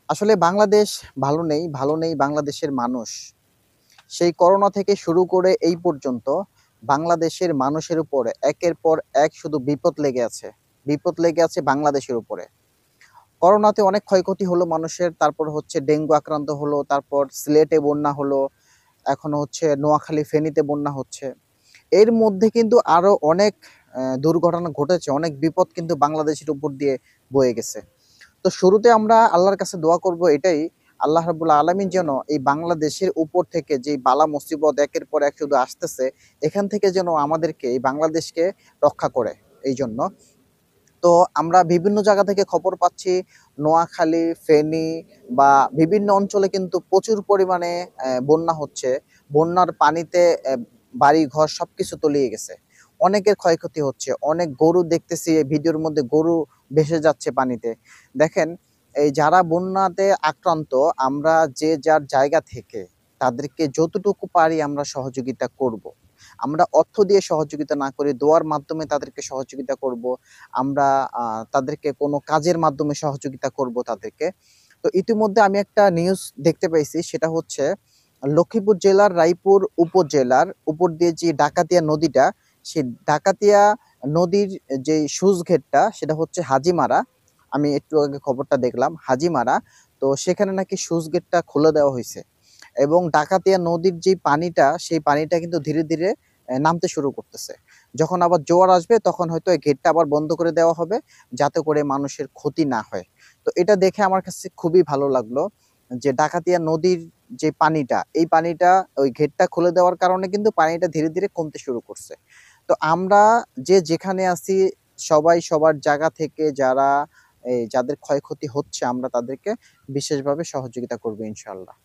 আসলে বাংলাদেশ ভালো নেই বাংলাদেশের মানুষ। সেই করোনা থেকে শুরু করে এই পর্যন্ত বাংলাদেশের মানুষের উপরে একের পর এক শুধু বিপদ লেগে আছে। বিপদ লেগে আছে বাংলাদেশের উপরে। করোনাতে অনেক ক্ষয়ক্ষতি হলো মানুষের, তারপর হচ্ছে ডেঙ্গু আক্রান্ত হলো, তারপর সিলেটে বন্যা হলো, এখন হচ্ছে নোয়াখালী, ফেনীতে বন্যা হচ্ছে। এর মধ্যে কিন্তু আরো অনেক দুর্ঘটনা ঘটেছে, অনেক বিপদ কিন্তু বাংলাদেশের উপর দিয়ে বয়ে গেছে। তো শুরুতে আমরা আল্লাহর কাছে দোয়া করব এটাই, আল্লাহ রাব্বুল আলামিন যেন এই বাংলাদেশের উপর থেকে যে বালা মুসিবত একের পর এক শুধু আসতেছে, এখান থেকে যেন আমাদেরকে এই বাংলাদেশকে রক্ষা করে। এই জন্য তো আমরা বিভিন্ন জায়গা থেকে খবর পাচ্ছি নোয়াখালী, ফেনী বা বিভিন্ন অঞ্চলে কিন্তু প্রচুর পরিমাণে বন্যা হচ্ছে। বন্যার পানিতে বাড়ি-ঘর সবকিছু তলিয়ে গেছে। অনেকের ক্ষয়ক্ষতি হচ্ছে। অনেক গরু দেখতেছি এই ভিডিওর মধ্যে গরু ভেসে যাচ্ছে পানিতে। দেখেন এই যারা বন্যাতে আক্রান্ত আমরা যে যার জায়গা থেকে তাদেরকে যতটুকু পারি আমরা সহযোগিতা করব। আমরা অর্থ দিয়ে সহযোগিতা না করে দোয়ার মাধ্যমে তাদেরকে সহযোগিতা করব। আমরা তাদেরকে কোনো কাজের মাধ্যমে সহযোগিতা করব তাদেরকে। তো ইতিমধ্যে আমি একটা নিউজ দেখতে পাইছি, সেটা হচ্ছে লক্ষ্মীপুর জেলার রায়পুর উপজেলার উপর দিয়ে যে ডাকাতিয়া নদীটা, সেই ডাকাতিয়া নদীর যে sluice গেটটা সেটা হচ্ছে হাজিমারা। আমি একটু আগে খবরটা দেখলাম হাজিমারা। তো সেখানে নাকি sluice গেটটা খুলে দেওয়া হইছে এবং ডাকাতিয়া নদীর যে পানিটা সেই পানিটা কিন্তু ধীরে ধীরে নামতে শুরু করতেছে। যখন আবার জোয়ার আসবে তখন হয়তো এই গেটটা আবার বন্ধ করে দেওয়া হবে, যাতে করে মানুষের ক্ষতি না হয়। তো এটা দেখে আমার কাছে খুবই ভালো লাগলো যে ডাকাতিয়া নদীর যে পানিটা, এই পানিটা ওই গেটটা খুলে দেওয়ার কারণে কিন্তু পানিটা ধীরে ধীরে কমতে শুরু করছে। তো আমরা যে যেখানে আছি সবাই সবার জায়গা থেকে যারা যাদের ক্ষয়ক্ষতি হচ্ছে আমরা তাদেরকে বিশেষভাবে সহযোগিতা করব ইনশাআল্লাহ।